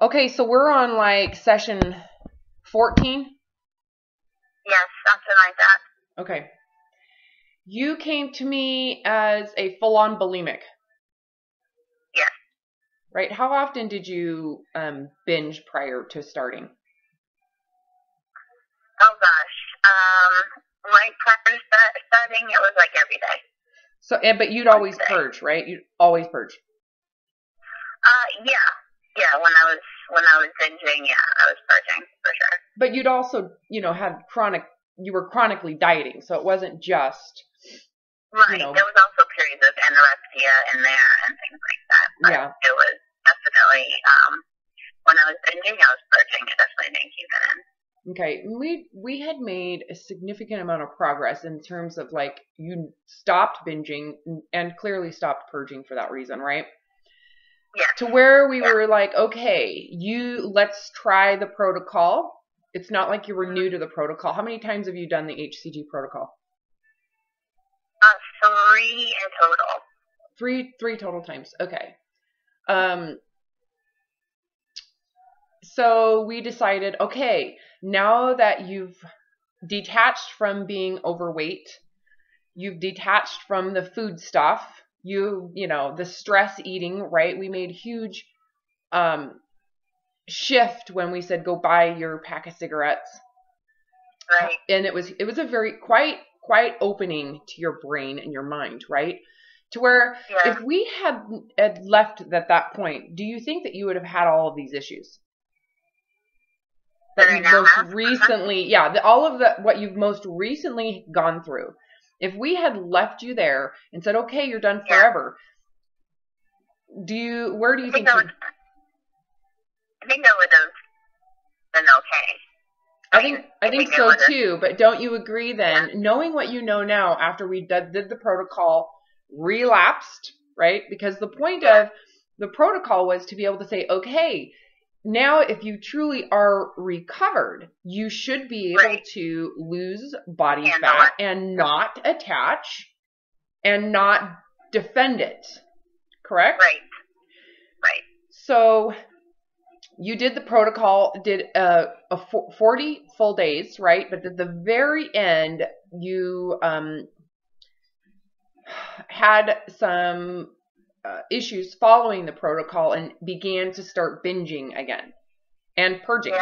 Okay, so we're on like session 14. Yes, something like that. Okay. You came to me as a full-on bulimic, Yes. right? How often did you binge prior to starting? Oh gosh. Right prior to starting, it was like every day. So, but you'd always purge, right? You'd always purge. Yeah. Yeah, when I was binging, yeah, I was purging for sure. But you'd also, had you were chronically dieting, so it wasn't just, Right. There was also periods of anorexia in there and things like that. But yeah. it was definitely, when I was binging, I was purging. It definitely didn't keep it in. Okay, we had made a significant amount of progress in terms of like you stopped binging and clearly stopped purging for that reason, right? Yeah. To where we were like, okay, let's try the protocol. It's not like you were new to the protocol. How many times have you done the HCG protocol? 3 in total. Three total times. Okay. So we decided, okay, now that you've detached from being overweight, you've detached from the food stuff, the stress eating, right? We made huge shift when we said go buy your pack of cigarettes. Right. And it was a very quite opening to your brain and your mind, right? To where if we had left at that point, do you think that you would have had all of these issues? That you've most recently, all of what you've most recently gone through. If we had left you there and said, okay, you're done forever, where do you think? I think that would have been okay. I think so too, but don't you agree then, knowing what you know now after we did the protocol, relapsed, right? Because the point of the protocol was to be able to say, okay, now if you truly are recovered, you should be able to lose body fat and not attach and not defend it, correct? Right. So you did the protocol, did 40 full days, right? But at the very end, you had some issues following the protocol and began to start binging again and purging,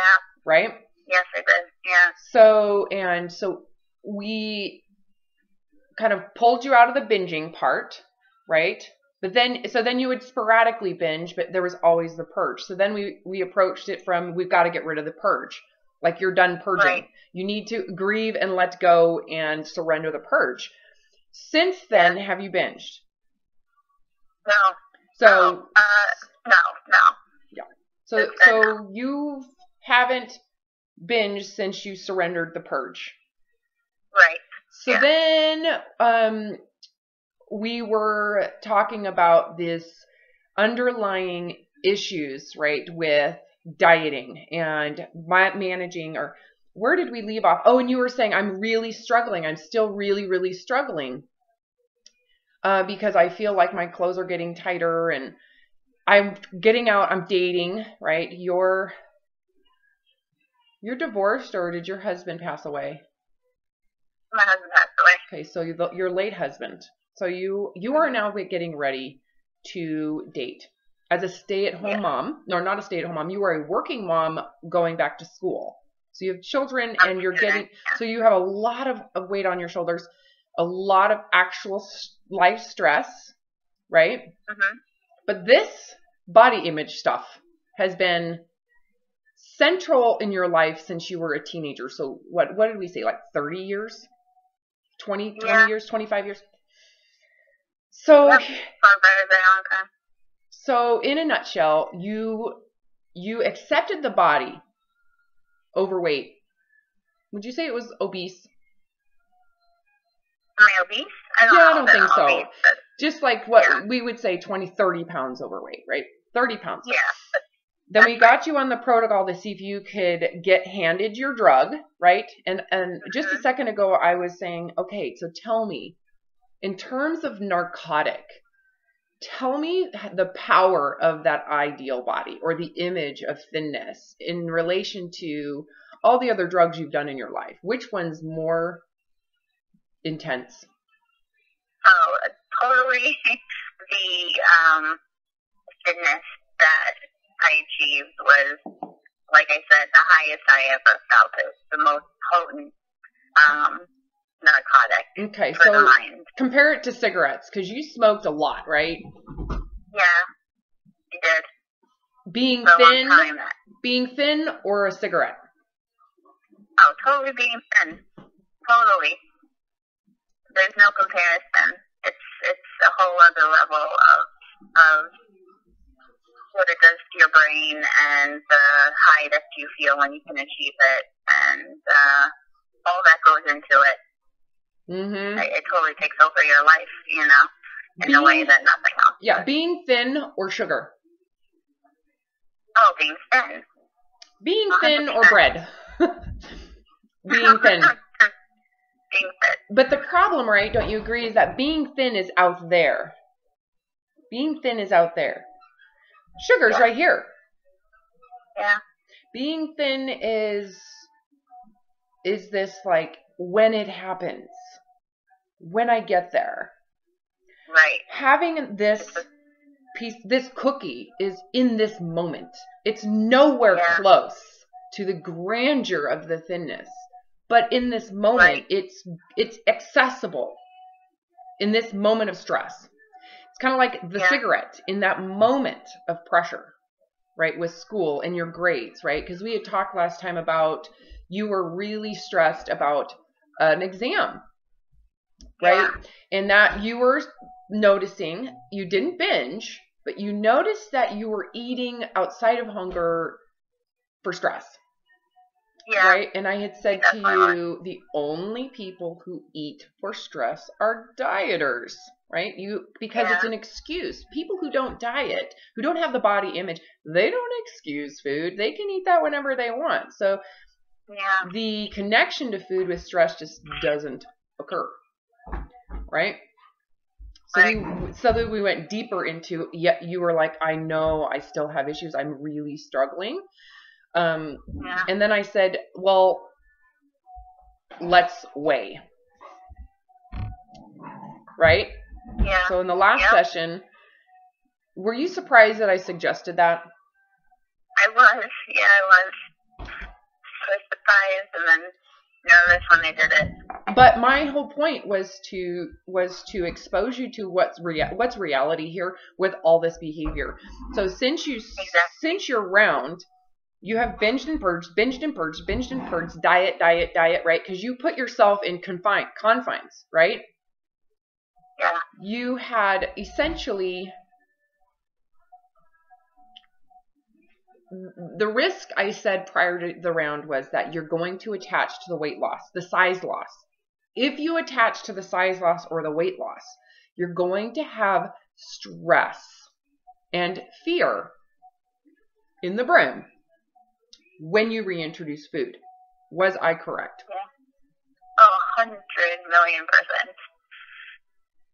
right? Yes, I did. Yeah. So we kind of pulled you out of the binging part, right? But then you would sporadically binge, but there was always the purge. So then we approached it from, we've got to get rid of the purge. Like you're done purging. Right. You need to grieve and let go and surrender the purge. Since then, have you binged? No. So no. Yeah. So you haven't binged since you surrendered the purge. Right. So then we were talking about this underlying issues, right, with dieting and managing, or where did we leave off? Oh, and you were saying I'm really struggling. I'm still really, really struggling because I feel like my clothes are getting tighter and I'm getting out. I'm dating, right? You're divorced, or did your husband pass away? My husband passed away. Okay, so your late husband. So you are now getting ready to date as a stay-at-home mom. No, not a stay-at-home mom. You are a working mom going back to school. So you have children and you're getting, so you have a lot of weight on your shoulders, a lot of actual life stress, right? Mm-hmm. But this body image stuff has been central in your life since you were a teenager. So what did we say? Like 30 years? 20 years, 25 years? So, for a very, very long time. So in a nutshell, you accepted the body overweight. Would you say it was obese? Am I obese? I don't think so. Obese, just like what we would say 20, 30 pounds overweight, right? 30 pounds. Yeah. Then we got you on the protocol to see if you could get handed your drug, right? And just a second ago, I was saying, okay, so tell me, in terms of narcotic, tell me the power of that ideal body or the image of thinness in relation to all the other drugs you've done in your life. Which one's more intense? Oh, totally the fitness that I achieved was, like I said, the highest I ever felt. It was the most potent narcotic for the mind. Compare it to cigarettes, because you smoked a lot, right? Yeah, I did. Being thin or a cigarette? Oh, totally being thin. Totally. There's no comparison. It's a whole other level of what it does to your brain and the high that you feel when you can achieve it, and all that goes into it. Mm-hmm. It totally takes over your life, you know, in a way that nothing else. Yeah, being thin or sugar? Oh, being thin. Being 100%. Thin or bread? Being thin. Being thin. But the problem, right, don't you agree, is that being thin is out there. Being thin is out there. Sugar's right here. Yeah. Being thin is this like when it happens, when I get there. Right. Having this piece, this cookie is in this moment. It's nowhere close to the grandeur of the thinness. But in this moment, it's accessible. In this moment of stress. It's kind of like the cigarette in that moment of pressure, right? With school and your grades, right? Because we had talked last time about you were really stressed about an exam, right? And that you were noticing, you didn't binge, but you noticed that you were eating outside of hunger for stress. Yeah. Right? And I had said to you, the only people who eat for stress are dieters, right? Because it's an excuse. People who don't diet, who don't have the body image, they don't excuse food. They can eat that whenever they want. So the connection to food with stress just doesn't occur, right? So we went deeper into, you were like, I know I still have issues. I'm really struggling. And then I said, well, let's weigh. Right? Yeah. So in the last session, were you surprised that I suggested that? I was. Yeah, I was. I was surprised and then nervous when they did it. But my whole point was to expose you to what's reality here with all this behavior. So since you're round, you have binged and purged, diet, right? Because you put yourself in confines, right? Yeah. You had essentially the risk, I said prior to the round, was that you're going to attach to the weight loss, the size loss. If you attach to the size loss or the weight loss, you're going to have stress and fear in the brain when you reintroduce food. Was I correct? Yeah. 100 million%.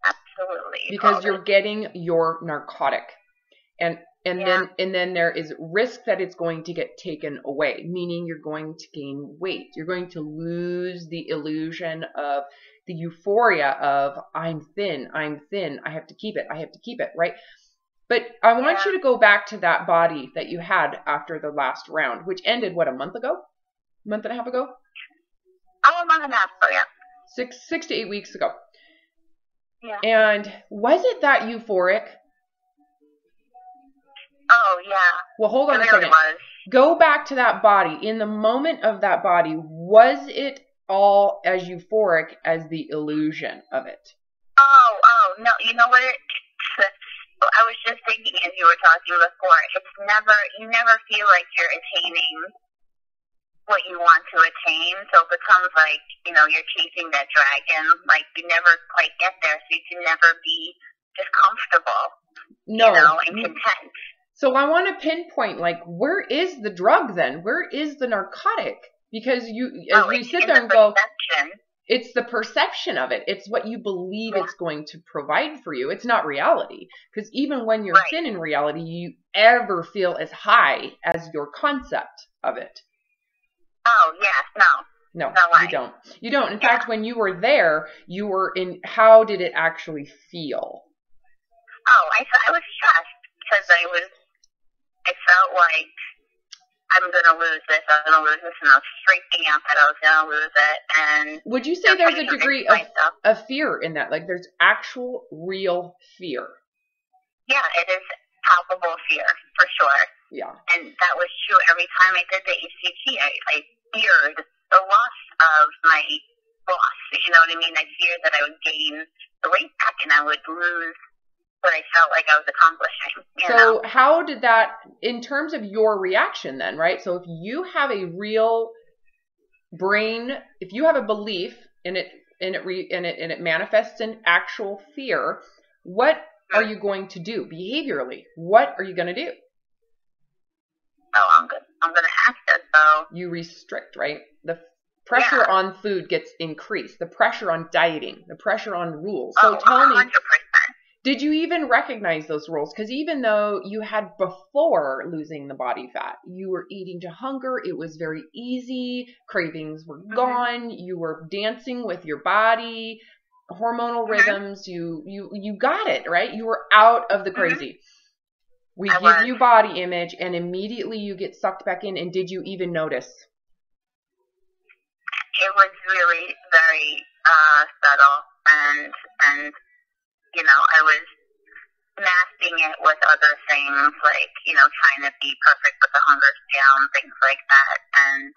Absolutely. Because you're getting your narcotic. And then there is risk that it's going to get taken away, meaning you're going to gain weight. You're going to lose the illusion of the euphoria of I'm thin, I have to keep it, right? But I want you to go back to that body that you had after the last round, which ended, what, a month ago? A month and a half ago? Oh, a month and a half ago, yeah. 6 to 8 weeks ago. Yeah. And was it that euphoric? Oh, yeah. Well, hold on a second. Was. Go back to that body. In the moment of that body, was it all as euphoric as the illusion of it? Oh, no. You know what? I was just thinking as you were talking before, you never feel like you're attaining what you want to attain. So it becomes like, you're chasing that dragon. Like, you never quite get there, so you can never be just comfortable. And content. So I want to pinpoint, like, where is the drug then? Where is the narcotic? Because you sit there and go, It's the perception of it. It's what you believe it's going to provide for you. It's not reality. Because even when you're thin in reality, you ever feel as high as your concept of it. Oh, yes, no. No, you don't. You don't. In fact, when you were there, you were in, how did it actually feel? Oh, I was stressed because I felt like I'm going to lose this, and I was freaking out that I was going to lose it. And would you say there's a degree of fear in that? Like there's actual, real fear? Yeah, it is palpable fear, for sure. Yeah. And that was true every time I did the HCT. I feared the loss of my loss. You know what I mean? I feared that I would gain the weight back and I would lose what I felt like I was accomplishing. You know? How did that, in terms of your reaction then, right? So if you have a real brain, if you have a belief and it manifests in actual fear, what are you going to do behaviorally? What are you going to do? Oh, I'm going to have to. So you restrict, right? The pressure on food gets increased. The pressure on dieting, the pressure on rules. So tell 100%. me, did you even recognize those rules? Because even though you had before losing the body fat, you were eating to hunger. It was very easy. Cravings were gone. You were dancing with your body, hormonal rhythms. You got it, right? You were out of the crazy. We give you body image and immediately you get sucked back in. And did you even notice? It was really very subtle and you know, I was masking it with other things like, you know, trying to be perfect with the hunger scale and things like that. And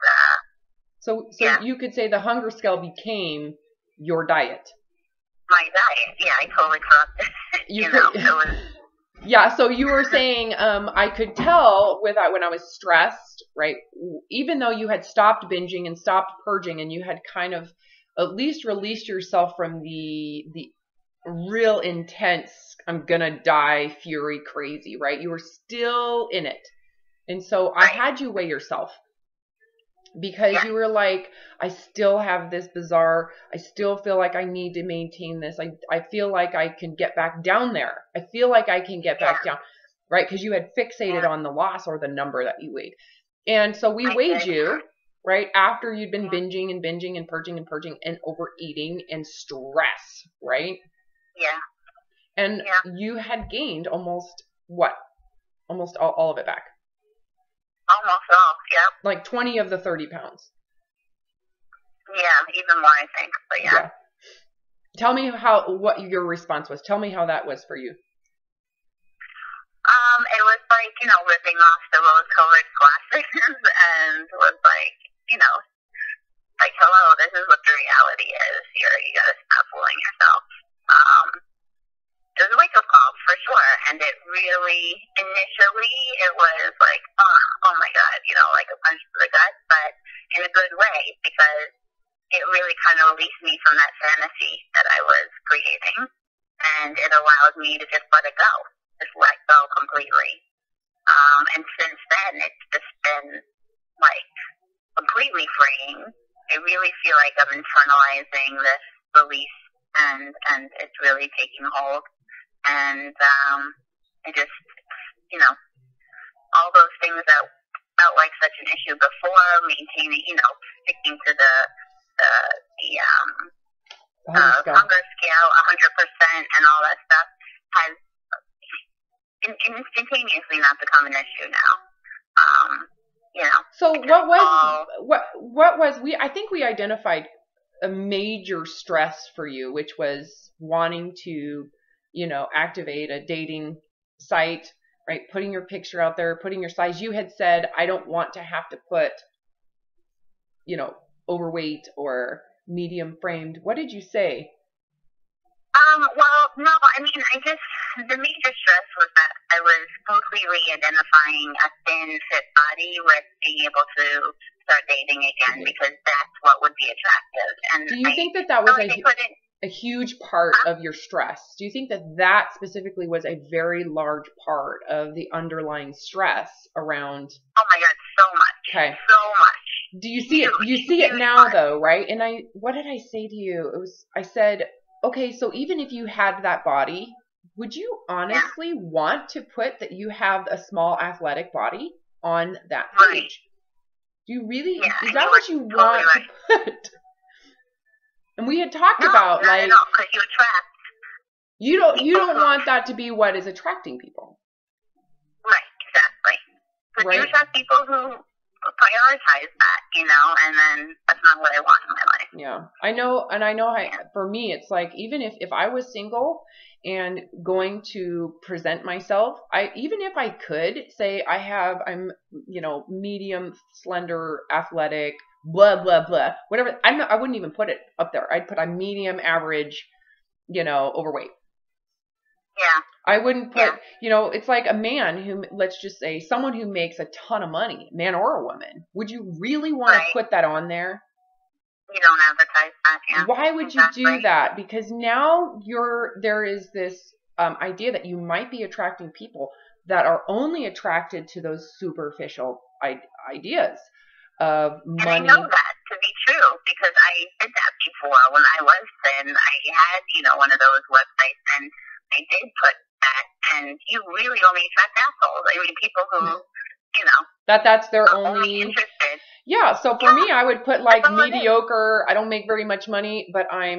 so you could say the hunger scale became your diet. My diet, yeah, I totally corrupted it. You know, it was. Yeah, so you were saying, I could tell when I was stressed, right? Even though you had stopped binging and stopped purging, and you had kind of at least released yourself from the real intense, I'm gonna die, fury, crazy, right? You were still in it, and so I had you weigh yourself. Because you were like, I still have this bizarre, I still feel like I need to maintain this. I feel like I can get back down there. I feel like I can get back down, right? Because you had fixated on the loss or the number that you weighed. And so we weighed you, right? After you'd been binging and binging and purging and overeating and stress, right? Yeah. And you had gained almost what? Almost all of it back. Almost all, yeah. Like 20 of the 30 pounds. Yeah, even more, I think. But yeah. Tell me what your response was. Tell me how that was for you. It was like, you know, ripping off the rose-colored glasses and was like, you know, like, hello, this is what the reality is here. You gotta stop fooling yourself. It was a wake-up call for sure, and it really, initially, it was like, oh my God, you know, like a punch to the gut, but in a good way, because it really kind of released me from that fantasy that I was creating, and it allowed me to just let it go, just let go completely. And since then, it's just been, like, completely freeing. I really feel like I'm internalizing this release, and it's really taking hold. And I just, you know, all those things that felt like such an issue before, maintaining, you know, sticking to the hunger scale 100% and all that stuff has instantaneously not become an issue now. You know. So I think we identified a major stress for you, which was wanting to, you know, activate a dating site, right? Putting your picture out there, putting your size. You had said, I don't want to have to put, you know, overweight or medium framed. What did you say? Well, no, I mean, the major stress was that I was completely identifying a thin, fit body with being able to start dating again, because that's what would be attractive. And do you think that was a huge part of your stress? Do you think that specifically was a very large part of the underlying stress around? Oh my God, so much. Okay. So much. Do you see it? You see it huge now part. though, right? And what did I say to you? I said, okay, so even if you had that body, would you Yeah. honestly want to put that you have a small athletic body on that Right. page? Do you really, Yeah, is and that you what were you totally want right. to put? And we had talked No, about not like, at all, because you attract you people don't who, want that to be what is attracting people. right, exactly. Because you Right? attract people who prioritize that, you know, and then that's not what I want in my life. Yeah, I know, and I know Yeah. for me, it's like, even if I was single and going to present myself, even if I could say I'm, medium, slender, athletic, blah, blah, blah, whatever, I wouldn't even put it up there. I'd put a medium, average, overweight. Yeah. I wouldn't put, Yeah. it's like a man who, let's just say, someone who makes a ton of money, man or a woman. Would you really want to Right. put that on there? You don't advertise that, yeah. Why would Exactly. you do that? Because now there is this idea that you might be attracting people that are only attracted to those superficial ideas of And money. I know that to be true because I did that before when I was thin. I had, one of those websites and I did put that, and you really only attract assholes. I mean, people who, that's their are only interested. Yeah, so for me, I would put like That's all it is. mediocre. I don't make very much money, but I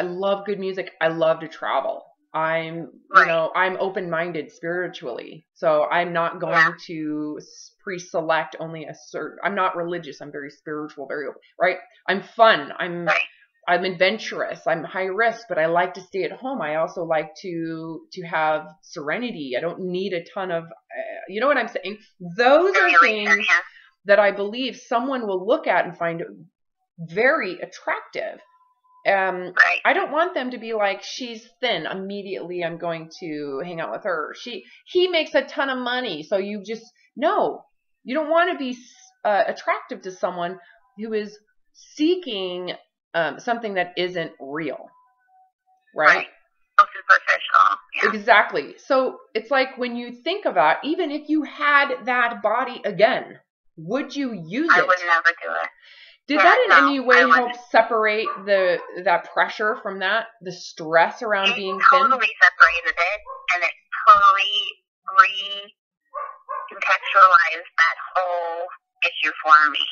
love good music. I love to travel. I'm I'm open-minded spiritually. So I'm not going to pre-select only a certain, I'm not religious. I'm very spiritual, very open, right? I'm fun. I'm adventurous. I'm high risk, but I like to stay at home. I also like to have serenity. I don't need a ton of, you know what I'm saying? Those are things that I believe someone will look at and find very attractive. I don't want them to be like, she's thin, immediately I'm going to hang out with her. He makes a ton of money, so you don't want to be attractive to someone who is seeking something that isn't real, right? Superficial. Yeah. Exactly. So it's like, when you think of that, even if you had that body again, would you use it? I would never do it. Did that in any way help separate that pressure from that, the stress around being thin? It totally separated it, and it totally recontextualized that whole issue for me.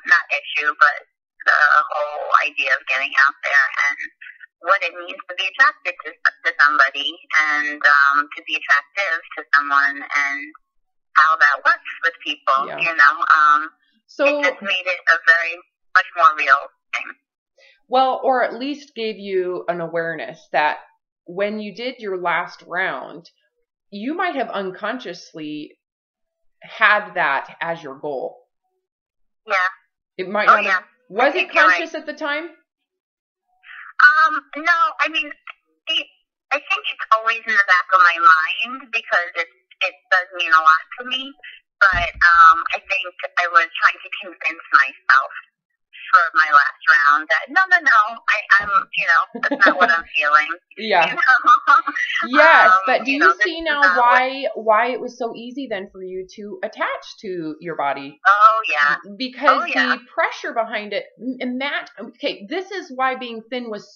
Not issue, but the whole idea of getting out there and what it means to be attracted to somebody, and to be attractive to someone, and how that works with people, So it just made it a very much more real thing. Well, or at least gave you an awareness that when you did your last round, you might have unconsciously had that as your goal. Yeah. It might not have. Was it conscious at the time? No, I mean, I think it's always in the back of my mind because it does mean a lot to me. But I think I was trying to convince myself for my last round that no, I'm that's not what I'm feeling. Yeah. Yes, but do you see now why it was so easy then for you to attach to your body? Oh yeah. Because the pressure behind it, and that, okay, this is why being thin was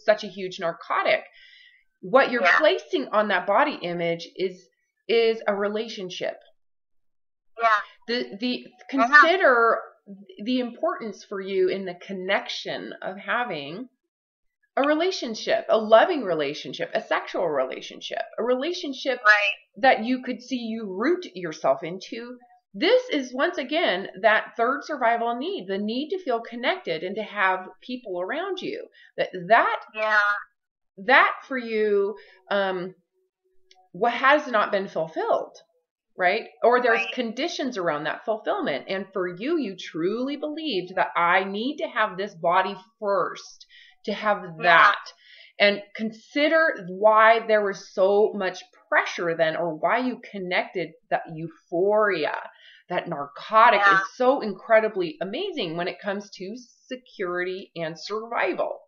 such a huge narcotic. What you're placing on that body image is a relationship. Yeah. Consider the importance for you in the connection of having a relationship, a loving relationship, a sexual relationship, a relationship that you could see you root yourself into. This is, once again, that third survival need, the need to feel connected and to have people around you. That for you, what has not been fulfilled. Right? Or there's conditions around that fulfillment. And for you, you truly believed that I need to have this body first to have that. And consider why there was so much pressure then, or why you connected that euphoria, that narcotic is so incredibly amazing when it comes to security and survival.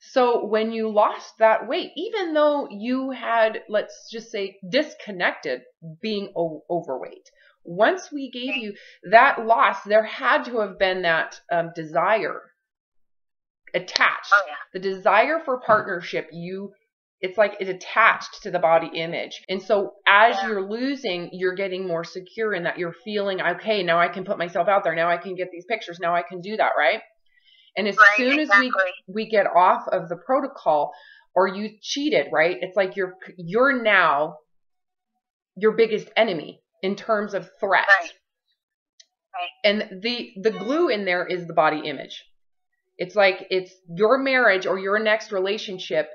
So when you lost that weight, even though you had, let's just say, disconnected being overweight, Once we gave you that loss, there had to have been that desire attached. Oh, yeah. The desire for partnership, it's like it's attached to the body image. And so as you're losing, you're getting more secure in that you're feeling, okay, now I can put myself out there. Now I can get these pictures. Now I can do that, right? And as soon as we get off of the protocol, or you cheated, right? It's like you're now your biggest enemy in terms of threat. Right. And the glue in there is the body image. It's like it's your marriage or your next relationship,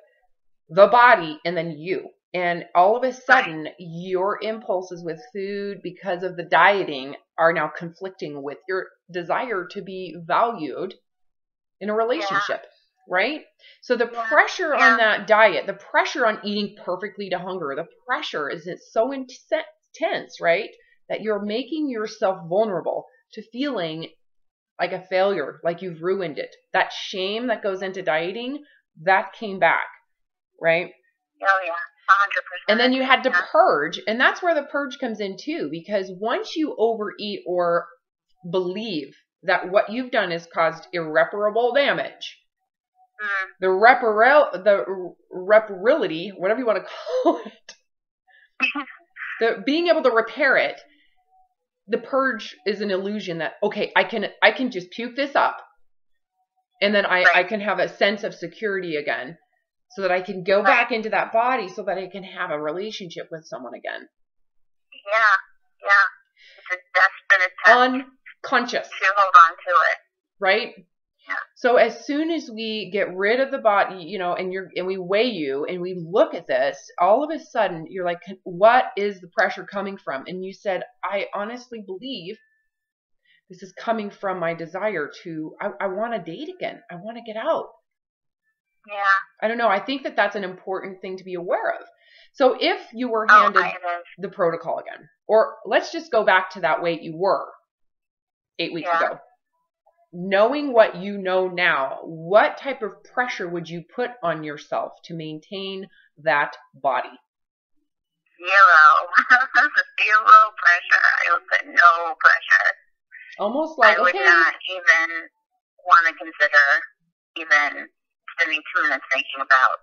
the body, and then you. And all of a sudden, your impulses with food because of the dieting are now conflicting with your desire to be valued in a relationship, right? So the pressure on that diet, the pressure on eating perfectly to hunger, the pressure is it's so intense, right? That you're making yourself vulnerable to feeling like a failure, like you've ruined it. That shame that goes into dieting, that came back, right? Oh, yeah. 100%. And then you had to purge, and that's where the purge comes in too, because once you overeat or believe that what you've done has caused irreparable damage, the reparability, whatever you want to call it, the being able to repair it, the purge is an illusion that, okay, I can just puke this up, and then I can have a sense of security again, so that I can go back into that body, so that I can have a relationship with someone again. Yeah. It's a desperate attempt. Unconscious. To hold on to it. Right? Yeah. So as soon as we get rid of the body, and we weigh you and we look at this, all of a sudden you're like, what is the pressure coming from? And you said, I honestly believe this is coming from my desire I want to date again. I want to get out. Yeah. I don't know. I think that that's an important thing to be aware of. So if you were handed the protocol again, or let's just go back to that weight you were 8 weeks ago, knowing what you know now, what type of pressure would you put on yourself to maintain that body? Zero. Zero pressure. I would put no pressure. Almost like, I would not even want to consider even spending 2 minutes thinking about,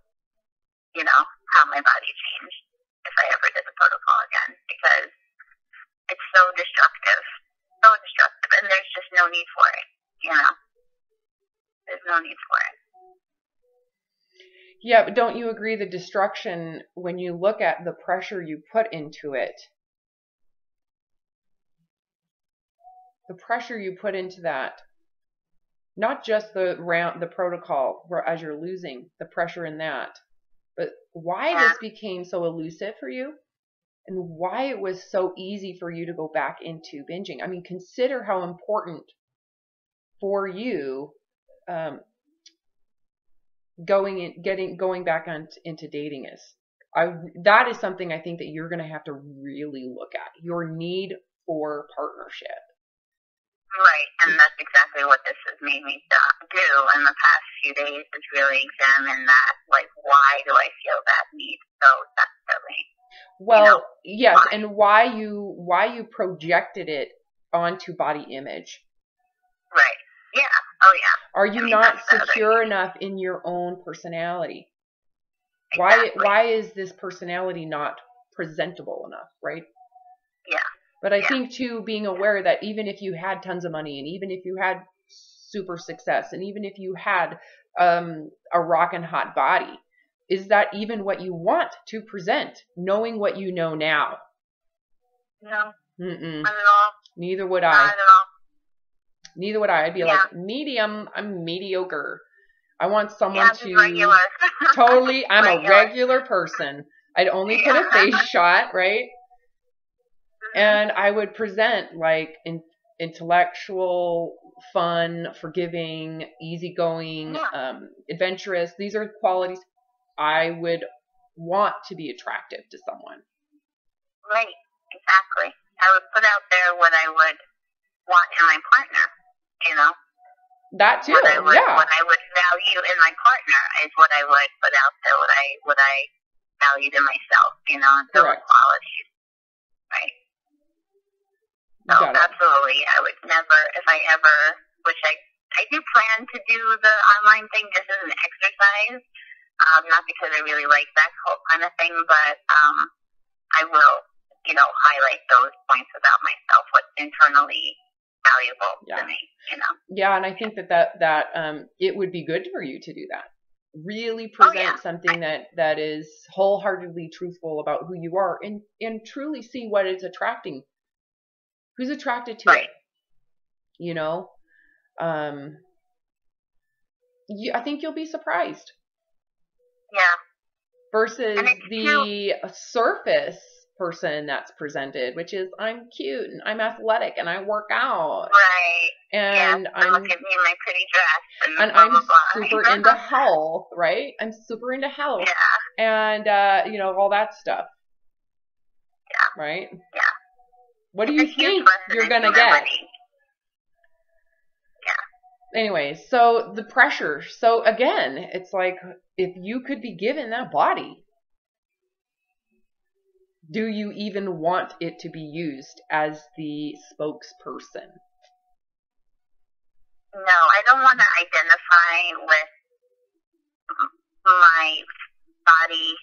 how my body changed if I ever did the protocol again, because it's so destructive. So destructive, and there's just no need for it, There's no need for it. Yeah, but don't you agree the destruction, when you look at the pressure you put into it, the pressure you put into that, not just the protocol as you're losing, the pressure in that, but why this became so elusive for you, and why it was so easy for you to go back into binging. I mean, consider how important for you going back into dating is. That is something I think that you're going to have to really look at, your need for partnership. Right, and that's exactly what this has made me do in the past few days, is really examine that, like, why do I feel that need so desperately? Well, yes, and why you projected it onto body image. Right, yeah, oh yeah. Are you not secure enough in your own personality? Exactly. Why is this personality not presentable enough, right? Yeah. But I think, too, being aware that even if you had tons of money, and even if you had super success, and even if you had a rockin' hot body, is that even what you want to present, knowing what you know now? No. Not at all. Neither would I. Not at all. Neither would I. I'd be like, medium, I'm mediocre. I want someone to... regular. Totally, I'm a regular person. I'd only put a face shot, right? And I would present like intellectual, fun, forgiving, easygoing, adventurous. These are qualities I would want to be attractive to someone. Right, exactly. I would put out there what I would want in my partner, That too, What I would value in my partner is what I would put out there, what I valued in myself, those qualities. Right. never, which I do plan to do the online thing just as an exercise, not because I really like that whole kind of thing, but I will, highlight those points about myself, what's internally valuable to me, Yeah, and I think that it would be good for you to do that. Really present something that is wholeheartedly truthful about who you are, and truly see what it's attracting. Who's attracted to it? I think you'll be surprised. Yeah. Versus the surface person that's presented, which is I'm cute and I'm athletic and I work out. Right. And look at me in my pretty dress. And I'm super into health, right? I'm super into health. Yeah. And, all that stuff. Yeah. Right? Yeah. What do you think you're going to get? Yeah. Anyway, so the pressure. So again, it's like if you could be given that body, do you even want it to be used as the spokesperson? No, I don't want to identify with my body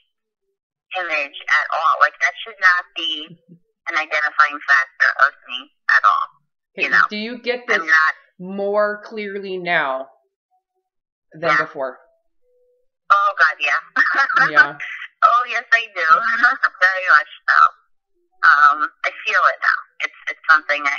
image at all. Like, that should not be an identifying factor of me at all. Okay, do you get this more clearly now than before? Oh, God, yeah. Yeah. Oh, yes, I do. Very much so. I feel it now. It's something I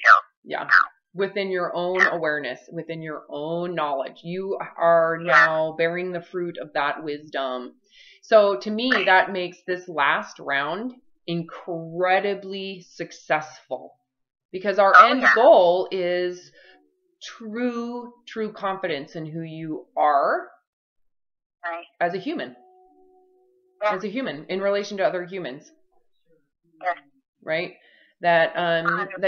feel now. Within your own awareness, within your own knowledge. You are now bearing the fruit of that wisdom. So to me, that makes this last round incredibly successful, because our end goal is true confidence in who you are as a human. As a human in relation to other humans. Right? That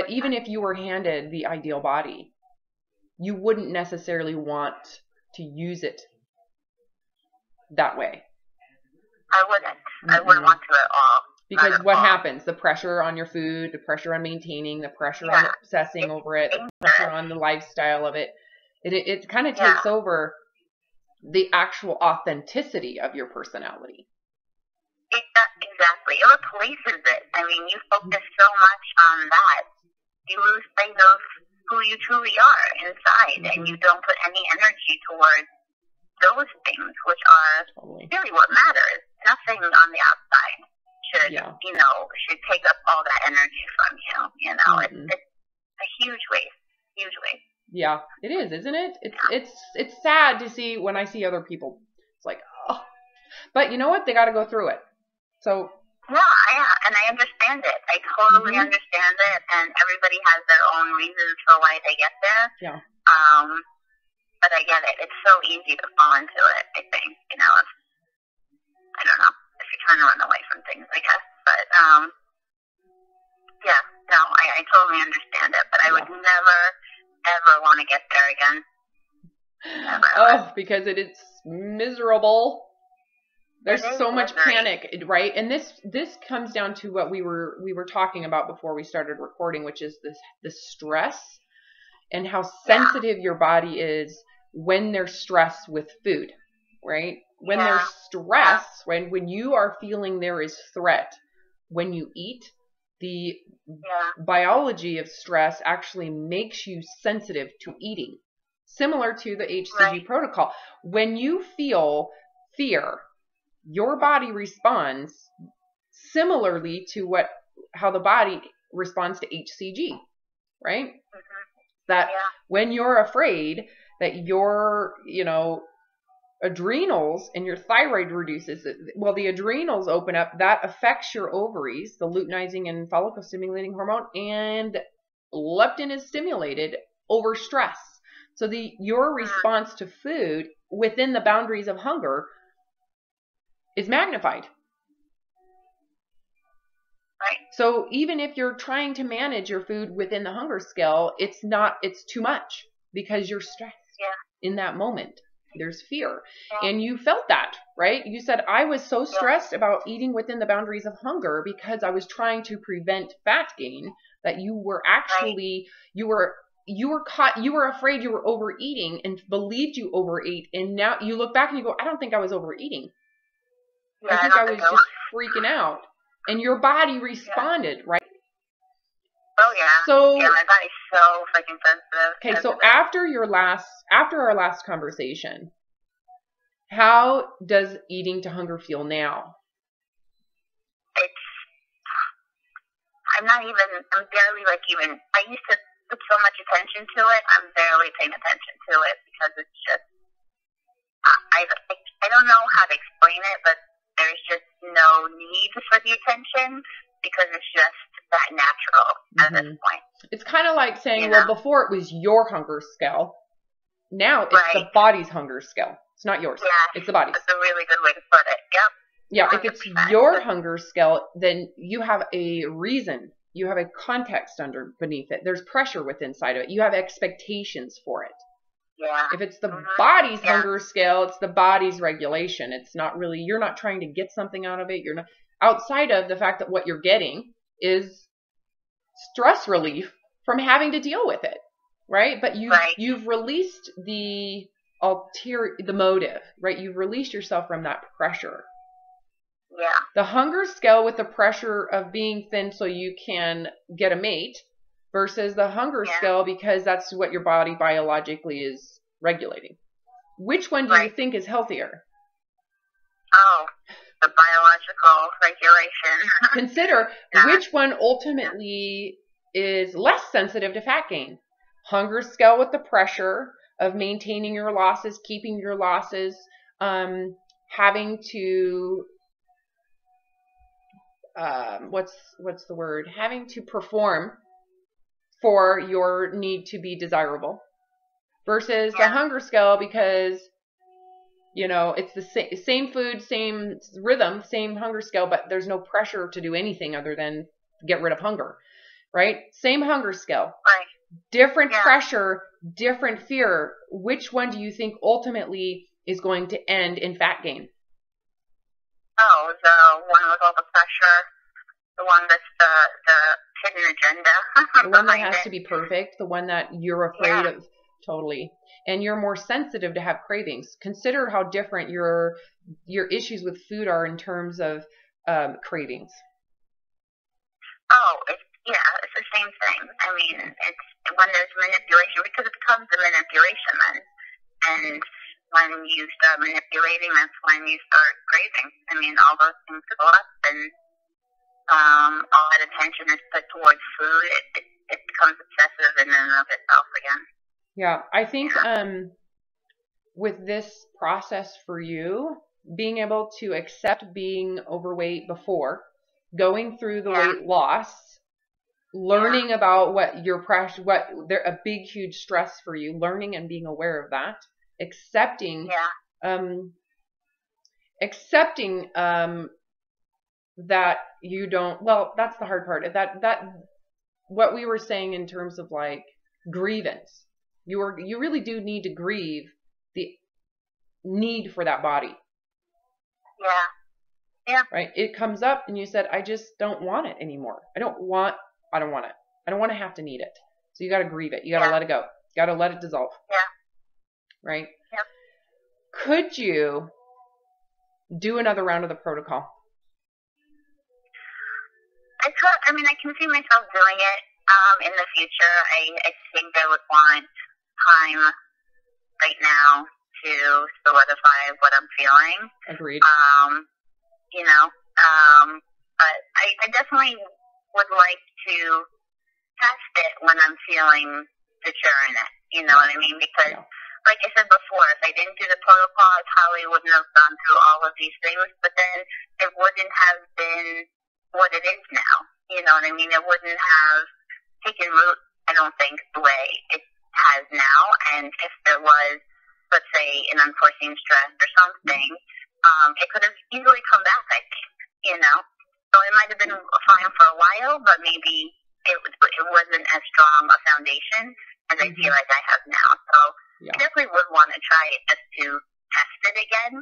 even if you were handed the ideal body, you wouldn't necessarily want to use it that way. I wouldn't. I wouldn't want to at all. Because what happens? The pressure on your food, the pressure on maintaining, the pressure on obsessing over it, the pressure on the lifestyle of it. It kind of takes over the actual authenticity of your personality. Exactly. It replaces it. I mean, you focus so much on that, you lose sight of who you truly are inside, and you don't put any energy towards those things, which are really what matters. Nothing on the outside should, should take up all that energy from you. It's a huge waste. Huge waste. Yeah, it is, isn't it? It's sad to see when I see other people. It's like, oh, but you know what? They got to go through it. So. Yeah, and I understand it. I totally understand it, and everybody has their own reasons for why they get there. Yeah. But I get it. It's so easy to fall into it, I think, if, I don't know, if you're trying to run away from things, I guess. But, I totally understand it, but I would never, ever want to get there again. Never. Because it is miserable. There's so much panic, right? And this comes down to what we were talking about before we started recording, which is this stress and how sensitive your body is when there's stress with food, right? When there's stress, when you are feeling there is threat, when you eat, the biology of stress actually makes you sensitive to eating, similar to the HCG protocol. When you feel fear, your body responds similarly to how the body responds to HCG, right? That when you're afraid that your, adrenals and your thyroid reduces, the adrenals open up, that affects your ovaries, the luteinizing and follicle stimulating hormone, and leptin is stimulated over stress. So your response to food within the boundaries of hunger is magnified. Right. So even if you're trying to manage your food within the hunger scale, it's too much because you're stressed in that moment. There's fear. And you felt that, right? You said, I was so stressed about eating within the boundaries of hunger because I was trying to prevent fat gain that you were actually, you were you were caught, you were afraid you were overeating and believed you overate. And now you look back and you go, I don't think I was overeating. Yeah, I think I was just freaking out. And your body responded, right? Oh yeah. So yeah, my body's so freaking sensitive. Okay, so after our last conversation, how does eating to hunger feel now? I'm barely I used to put so much attention to it. I'm barely paying attention to it because it's just, I don't know how to explain it, but there's just no need for the attention because it's just that natural at this point. It's kind of like saying, well, before it was your hunger scale. Now it's the body's hunger scale. It's not yours. Yeah, it's the body's. That's a really good way to put it. Yep. Yeah, 100%. if it's your hunger scale, then you have a reason. You have a context beneath it. There's pressure within inside of it. You have expectations for it. Yeah. If it's the body's hunger scale, it's the body's regulation. It's not really, you're not trying to get something out of it. You're not, outside of the fact that what you're getting is stress relief from having to deal with it, right? But you've released the motive, right? You've released yourself from that pressure. Yeah. The hunger scale with the pressure of being thin so you can get a mate versus the hunger scale because that's what your body biologically is regulating. Which one do you think is healthier? Oh, the biological regulation. Consider which one ultimately is less sensitive to fat gain. Hunger scale with the pressure of maintaining your losses, keeping your losses, having to what's the word? Having to perform for your need to be desirable versus the hunger scale because, it's the same food, same rhythm, same hunger scale, but there's no pressure to do anything other than get rid of hunger, right? Same hunger scale, different pressure, different fear. Which one do you think ultimately is going to end in fat gain? Oh, the one with all the pressure, the one that's the hidden agenda. The one that has to be perfect, the one that you're afraid of, totally. And you're more sensitive to have cravings. Consider how different your issues with food are in terms of cravings. Oh, it's the same thing. I mean, it's when there's manipulation, because it becomes the manipulation then. And when you start manipulating, that's when you start craving. I mean, all those things go up, and all that attention is put towards food. It becomes obsessive in and of itself again. Yeah, I think with this process for you, being able to accept being overweight before, going through the weight loss, learning about what your pressure, a big, huge stress for you, learning and being aware of that. Accepting that you don't, well, that's the hard part. That what we were saying in terms of like grievance. You really do need to grieve the need for that body. Yeah. Right? It comes up and you said, I just don't want it anymore. I don't want it. I don't want to have to need it. So you got to grieve it. You got to let it go. You got to let it dissolve. Yeah. Right? Yep. Could you do another round of the protocol? I can see myself doing it in the future. I think I would want time right now to solidify what I'm feeling. Agreed. But I definitely would like to test it when I'm feeling secure in it. You know what I mean? Because like I said before, if I didn't do the protocol, I probably wouldn't have gone through all of these things, but then it wouldn't have been what it is now. You know what I mean? It wouldn't have taken root, I don't think, the way it has now. And if there was, let's say, an unforeseen stress or something, it could have easily come back, I think, So it might have been fine for a while, but maybe it wasn't as strong a foundation as I feel like I have now. So I definitely would want to try it just to test it again.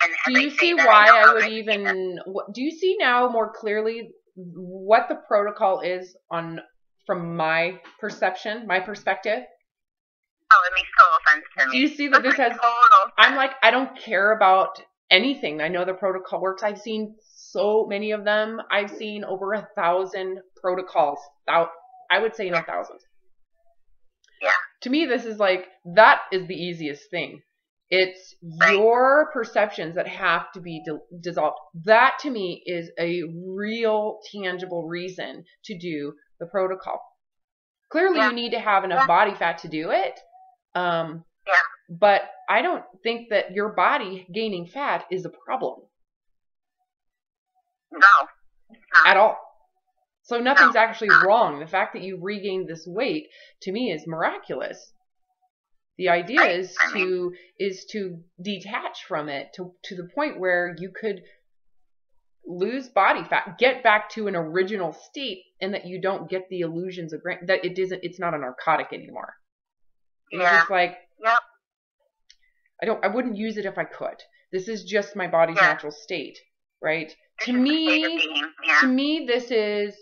And do you see why I would even? Do you see now more clearly what the protocol is on from my perception, my perspective. Oh, it makes total sense to me. Do you see that this has, I'm like, I don't care about anything. I know the protocol works. I've seen so many of them. I've seen over 1,000 protocols. I would say thousands. Yeah. To me, this is like, that is the easiest thing. It's your perceptions that have to be dissolved. That to me is a real tangible reason to do the protocol. Clearly, you need to have enough body fat to do it. But I don't think that your body gaining fat is a problem. No. At all. So nothing's actually wrong. The fact that you've regained this weight, to me, is miraculous. The idea is to detach from it to the point where you could lose body fat, get back to an original state, and that you don't get the illusions of that it's not a narcotic anymore. It's just like, I wouldn't use it if I could. This is just my body's natural state, right? To me, this is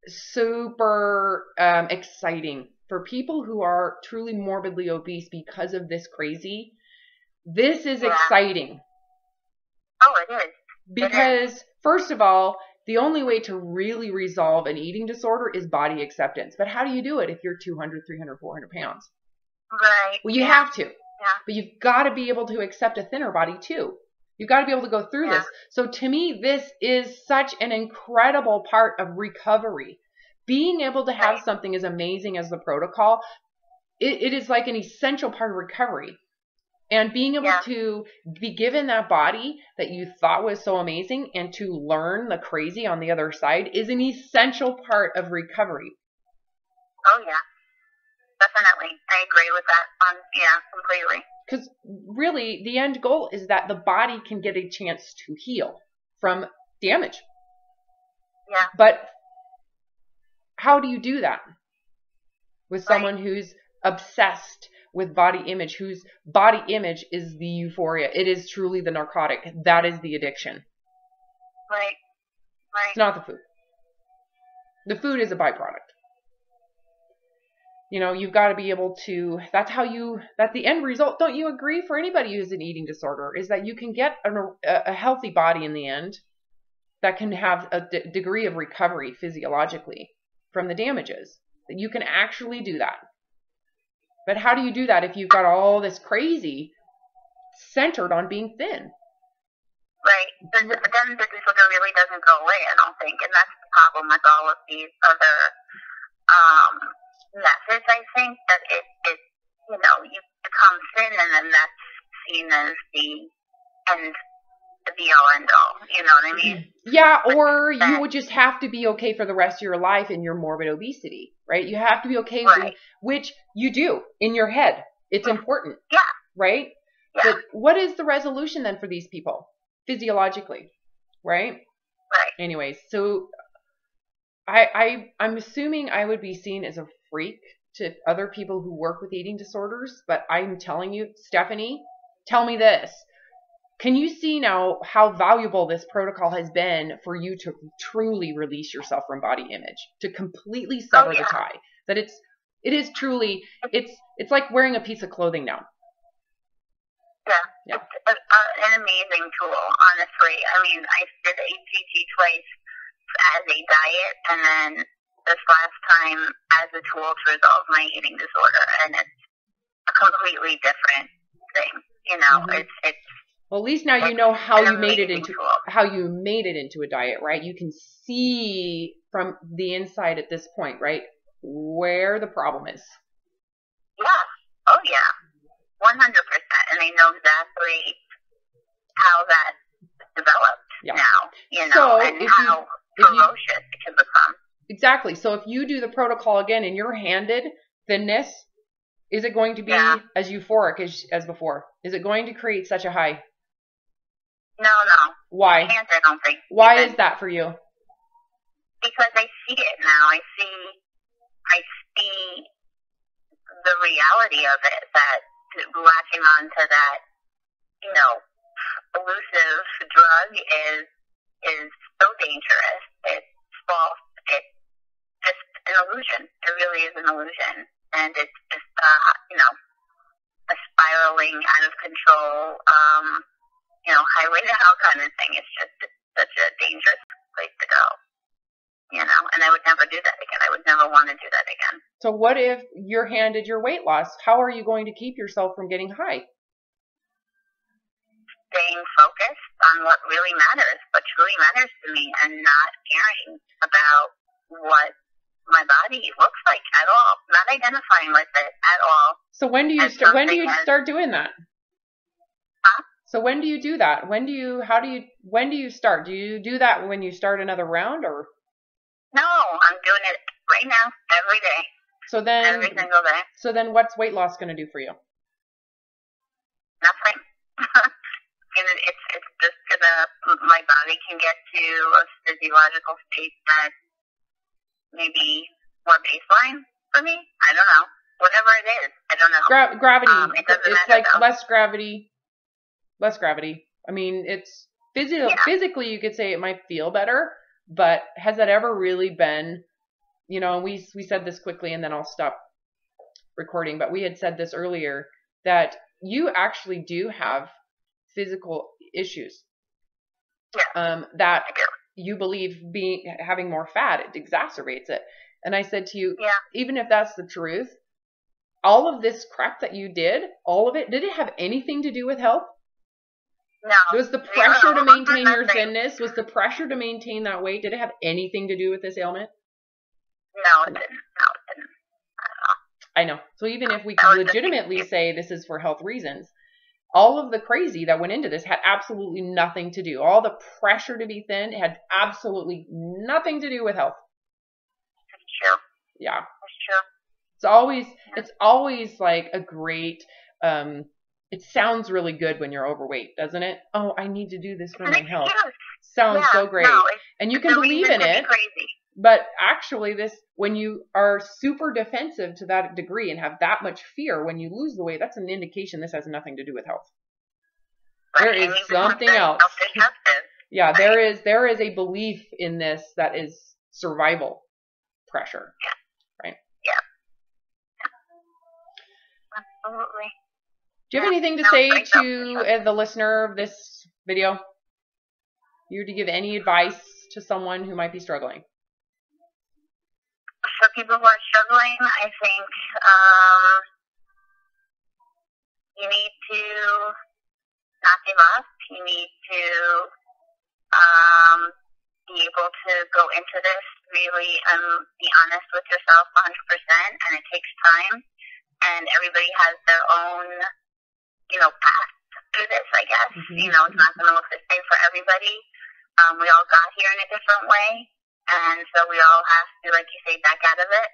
super exciting for people who are truly morbidly obese because of this crazy. This is exciting. Oh, it is. Because, first of all, the only way to really resolve an eating disorder is body acceptance. But how do you do it if you're 200, 300, 400 pounds? Right. Well, you have to. But you've got to be able to accept a thinner body, too. You've got to be able to go through this. So to me, this is such an incredible part of recovery. Being able to have something as amazing as the protocol, it is like an essential part of recovery. And being able to be given that body that you thought was so amazing and to learn the crazy on the other side is an essential part of recovery. Oh, yeah. Definitely. I agree with that. Completely. Because really, the end goal is that the body can get a chance to heal from damage. Yeah. But how do you do that with someone who's obsessed with body image, whose body image is the euphoria? It is truly the narcotic. That is the addiction. Right. It's not the food. The food is a byproduct. You know, you've got to be able to, that's the end result. Don't you agree, for anybody who's an eating disorder, is that you can get a healthy body in the end that can have a degree of recovery physiologically from the damages, that you can actually do that. But how do you do that if you've got all this crazy centered on being thin? Right. Then the disorder really doesn't go away, I don't think. And that's the problem with all of these other methods. I think that it you become thin, and then that's seen as the end, the be all end all. You know what I mean? Yeah, or you would just have to be okay for the rest of your life in your morbid obesity, right? You have to be okay with it, which you do in your head. It's important. Yeah. Right? Yeah. But what is the resolution then for these people physiologically? Right? Right. Anyways, so I'm assuming I would be seen as a freak to other people who work with eating disorders, but I'm telling you, Stephanie, tell me this. Can you see now how valuable this protocol has been for you to truly release yourself from body image, to completely sever the tie? That it is truly, it's like wearing a piece of clothing now. Yeah. It's an amazing tool, honestly. I mean, I did HCG twice as a diet, and then this last time as a tool to resolve my eating disorder, and it's a completely different thing. You know, it's well, at least now you know how you made it into a diet, right? You can see from the inside at this point, right, where the problem is. Yeah. Oh yeah. 100%. And I know exactly how that developed now. You know, so and how ferocious it can become. Exactly. So if you do the protocol again and you're handed thinness, is it going to be as euphoric as before? Is it going to create such a high? No. Why? I don't think. Why is that for you? Because I see it now. I see the reality of it, that latching on to that, elusive drug is so dangerous. It's false. It just illusion. It really is an illusion. And it's just, a spiraling out of control, highway to hell kind of thing. It's just such a dangerous place to go, and I would never do that again. I would never want to do that again. So what if you're handed your weight loss? How are you going to keep yourself from getting high? Staying focused on what really matters, what truly matters to me, and not caring about what my body looks like at all, not identifying with it at all. So when do you start doing that? Huh? So when do you do that? When do you start? Do you do that when you start another round, or? No, I'm doing it right now, every day. So then, every single day. So then what's weight loss going to do for you? Nothing. It's just my body can get to a physiological state that maybe more baseline for me. I don't know. Whatever it is, I don't know. Gravity. It doesn't it's matter, like though. less gravity. I mean, it's physically you could say it might feel better, but has that ever really been, we said this quickly and then I'll stop recording, but we had said this earlier that you actually do have physical issues. Yeah. That you believe having more fat, it exacerbates it. And I said to you, even if that's the truth, all of this crap that you did, all of it, did it have anything to do with health? No. Was the pressure to maintain your thinness, was the pressure to maintain that weight, did it have anything to do with this ailment? No, it didn't. No, it didn't. I know. So even if we can legitimately say this is for health reasons, all of the crazy that went into this had absolutely nothing to do. All the pressure to be thin had absolutely nothing to do with health. That's true. Yeah. That's true. It's always like a great, it sounds really good when you're overweight, doesn't it? Oh, I need to do this for my health. Sounds so great. No, and you can believe in it. Crazy. But actually when you are super defensive to that degree and have that much fear when you lose the weight, that's an indication this has nothing to do with health. There is something else. Yeah, right. There is a belief in this that is survival pressure. Yeah. Right? Yeah. Absolutely. Do you have anything to say to the listener of this video? You were to give any advice to someone who might be struggling? For people who are struggling, I think you need to not give up. You need to be able to go into this really be honest with yourself 100%, and it takes time. And everybody has their own, path through this, I guess. Mm-hmm. It's not going to look the same for everybody. We all got here in a different way. And so we all have to, like you say, back out of it,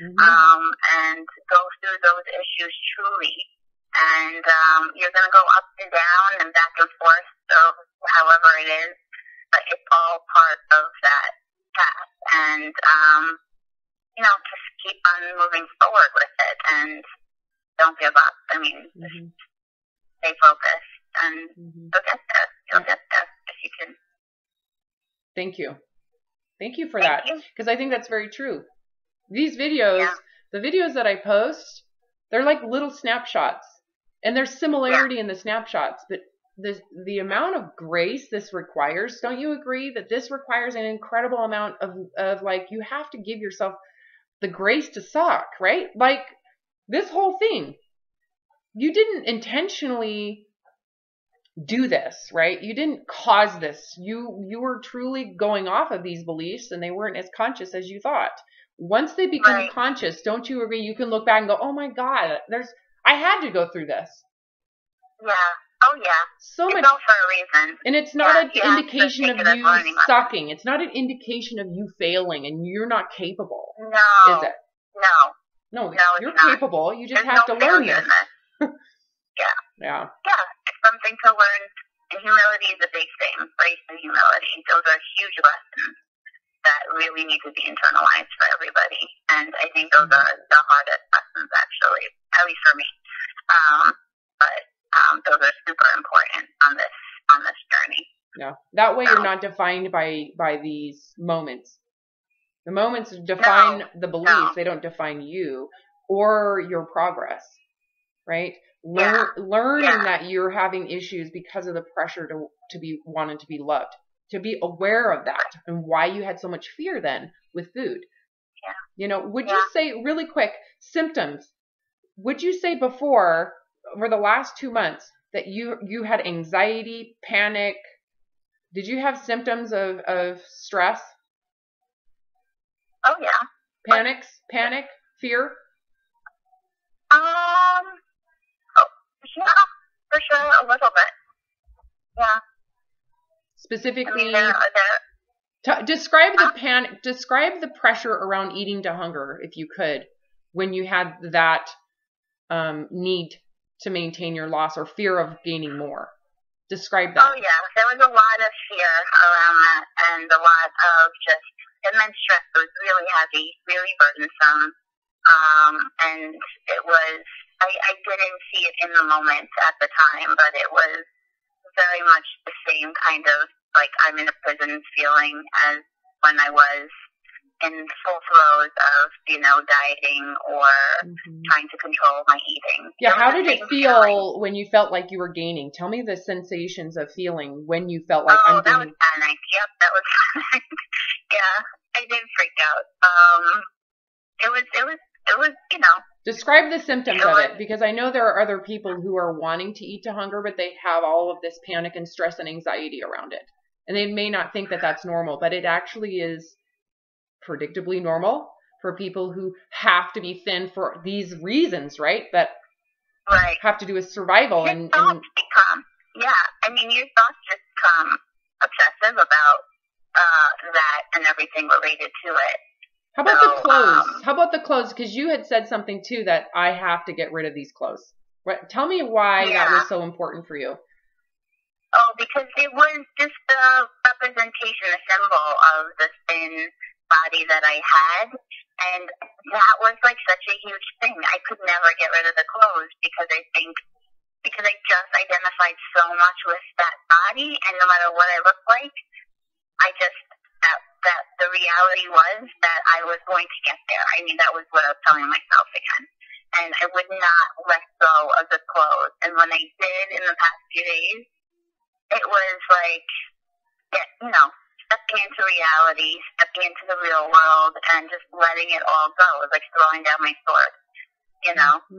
and go through those issues truly. And you're going to go up and down and back and forth, so however it is, but it's all part of that path. And, just keep on moving forward with it and don't give up. I mean, just stay focused and you'll get there. You'll get there if you can. Thank you. Thank you for that, because I think that's very true. These videos, the videos that I post, they're like little snapshots, and there's similarity in the snapshots, but the amount of grace this requires, don't you agree that this requires an incredible amount of like, you have to give yourself the grace to suck, right? Like this whole thing, you didn't intentionally do this, right? You didn't cause this. You were truly going off of these beliefs, and they weren't as conscious as you thought. Once they become conscious, don't you agree? You can look back and go, "Oh my God, I had to go through this." Yeah. Oh yeah. So much for a reason. And it's not an indication of you sucking. It's not an indication of you failing and you're not capable. No. Is it? No, you're capable. You just have to learn this. Yeah. Yeah. Yeah. It's something to learn. And humility is a big thing. Grace and humility. Those are huge lessons that really need to be internalized for everybody. And I think those are the hardest lessons, actually, at least for me. But those are super important on this journey. Yeah. That way you're not defined by these moments. The moments define No, the beliefs. no. They don't define you or your progress, right? Yeah. Learning Yeah. that you're having issues because of the pressure to be wanted to be loved, to be aware of that and why you had so much fear then with food. Yeah. You know, would Yeah. you say really quick symptoms? Would you say before, over the last 2 months, that you had anxiety, panic? Did you have symptoms of stress? Oh yeah. Panic, fear? Oh, yeah, for sure, a little bit. Yeah. Specifically, I mean, describe the panic, describe the pressure around eating to hunger, if you could, when you had that need to maintain your loss or fear of gaining more. Describe that. Oh yeah, there was a lot of fear around that, and a lot of just immense stress. It was really heavy, really burdensome, and it was. I didn't see it in the moment at the time, but it was very much the same kind of like I'm in a prison feeling as when I was in full throes of, dieting or trying to control my eating. Yeah, how did it feel when you felt like you were gaining? Tell me the sensations of feeling when you felt like I'm gaining. That was panic. Yep, that was panic. Yeah, I did freak out. It was, Describe the symptoms of it, because I know there are other people who are wanting to eat to hunger, but they have all of this panic and stress and anxiety around it. And they may not think that that's normal, but it actually is predictably normal for people who have to be thin for these reasons, right? That have to do with survival. Your thoughts become, your thoughts just become obsessive about that and everything related to it. How about the clothes? How about the clothes? Because you had said something too that I have to get rid of these clothes. Right? Tell me why that was so important for you. Oh, because it was just the representation, a symbol of the thin body that I had, and that was like such a huge thing. I could never get rid of the clothes because I just identified so much with that body, and no matter what I looked like, that the reality was that I was going to get there. I mean, that was what I was telling myself again. And I would not let go of the clothes. And when I did in the past few days, it was like, stepping into reality, stepping into the real world, and just letting it all go. It was like throwing down my sword.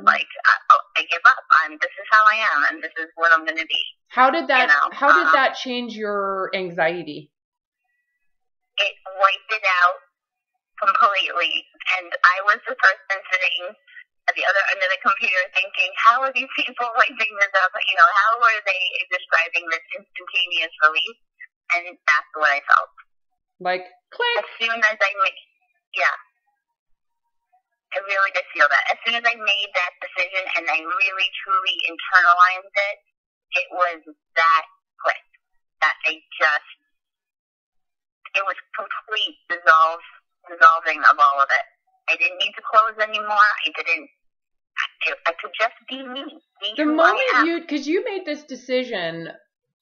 Like I give up. This is how I am, and this is what I'm going to be. How did that? How did that change your anxiety? It wiped it out completely, and I was the person sitting at the other end of the computer thinking, how are these people wiping this up? How are they describing this instantaneous relief? And that's what I felt. Like, click. As soon as I really did feel that. As soon as I made that decision and I really, truly internalized it, it was that quick. That it was complete dissolving of all of it. I didn't need to close anymore. I could just be me. The moment because you made this decision,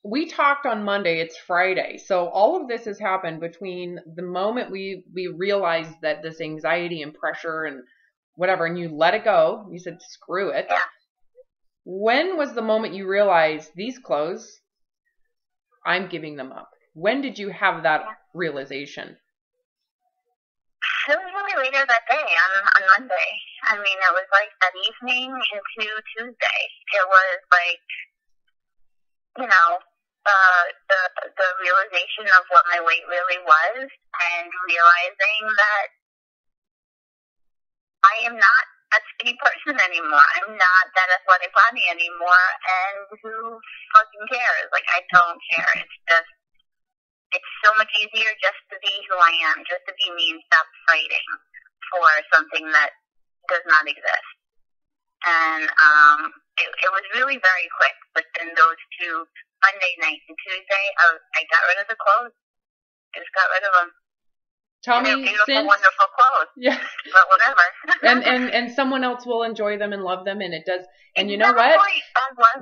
we talked on Monday, it's Friday. So all of this has happened between the moment we realized that this anxiety and pressure and whatever, and you let it go. You said, screw it. Yeah. When was the moment you realized these clothes, I'm giving them up? When did you have that realization? It was really later that day on Monday. I mean, it was like that evening into Tuesday. It was like, the realization of what my weight really was, and realizing that I am not a skinny person anymore. I'm not that athletic body anymore, and who fucking cares? Like, I don't care. It's so much easier just to be who I am, just to be me and stop fighting for something that does not exist. And it was really very quick within those two, Monday night and Tuesday. I got rid of the clothes. I just got rid of them. Tell me, they're beautiful, wonderful clothes. Yeah. But whatever. and someone else will enjoy them and love them, and it does. And you know what?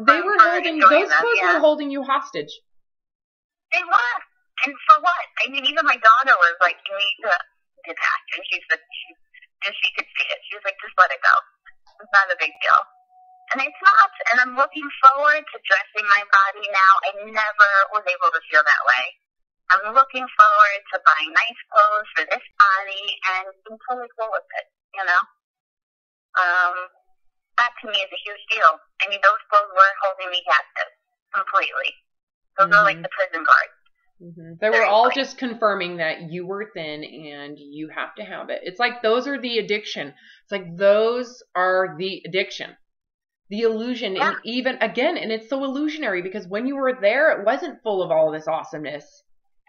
They were holding those clothes were holding you hostage. They were. And for what? I mean, even my daughter was like, you need to detached. And she said, she could see it. She was like, just let it go. It's not a big deal. And it's not. And I'm looking forward to dressing my body now. I never was able to feel that way. I'm looking forward to buying nice clothes for this body and being totally cool with it, you know? That to me is a huge deal. I mean, those clothes were holding me captive completely. Those are like the prison guards. They were all just confirming that you were thin and you have to have it. It's like those are the addiction. It's like those are the addiction. The illusion. And even, again, and it's so illusionary because when you were there, it wasn't full of all this awesomeness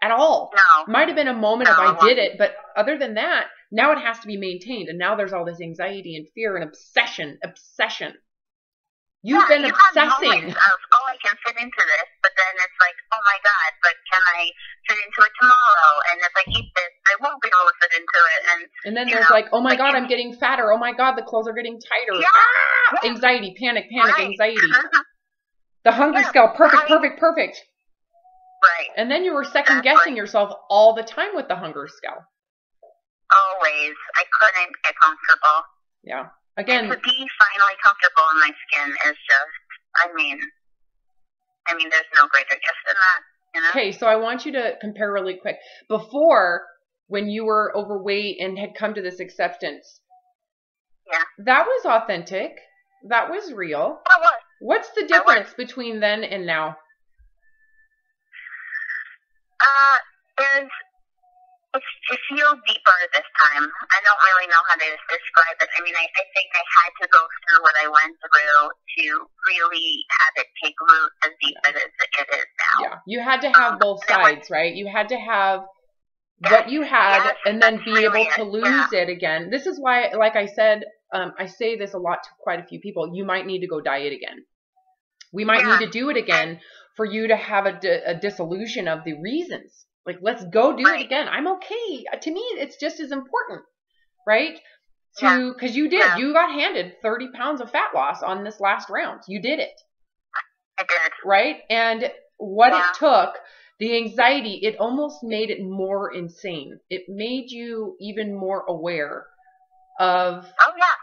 at all. No. Might have been a moment if I did it, but other than that, now it has to be maintained. And now there's all this anxiety and fear and obsession. You've been obsessing. Of, I can fit into this, but then it's like, oh my God, but can I fit into it tomorrow? And if I eat this, I won't be able to fit into it. And then there's like, oh my God, I'm getting fatter. Oh my God, the clothes are getting tighter. Anxiety, panic, anxiety. The hunger scale, perfect. Right. And then you were second guessing yourself all the time with the hunger scale. Always. I couldn't get comfortable. Yeah. Again, and to be finally comfortable in my skin is just, I mean, there's no greater gift than that, you know? Okay, so I want you to compare really quick. Before, when you were overweight and had come to this acceptance, that was authentic. That was real. That was. What's the difference between then and now? It feels deeper this time. I don't really know how to describe it. I mean, I think I had to go through what I went through to really have it take root as deep as it is now. Yeah, you had to have both sides, right? You had to have what you had and then be able to lose it again. This is why, like I said, I say this a lot to quite a few people. You might need to go diet again. We might need to do it again for you to have a dissolution of the reasons. Like, let's go do it again. I'm okay. To me, it's just as important, right? Because you did. You got handed 30 pounds of fat loss on this last round. You did it. I did. Right? And what it took, the anxiety, it almost made it more insane. It made you even more aware of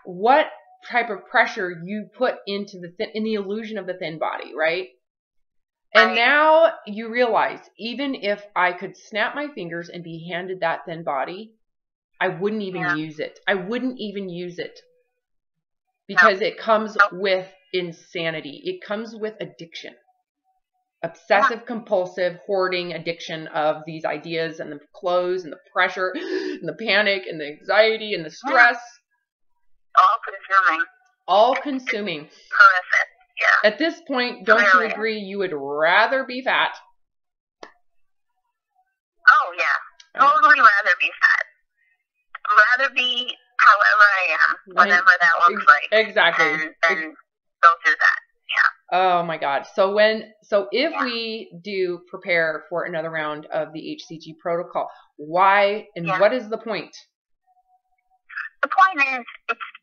what type of pressure you put into in the illusion of the thin body, right? And now you realize, even if I could snap my fingers and be handed that thin body, I wouldn't even use it. I wouldn't even use it. Because it comes with insanity. It comes with addiction. Obsessive, compulsive, hoarding addiction of these ideas and the clothes and the pressure and the panic and the anxiety and the stress. All consuming. Horrific. Yeah. At this point, don't you agree you would rather be fat? Oh, yeah. Totally rather be fat. Rather be however I am, whatever that looks like. Exactly. And go through that. Yeah. Oh, my God. So if we do prepare for another round of the HCG protocol, why and what is the point? The point is,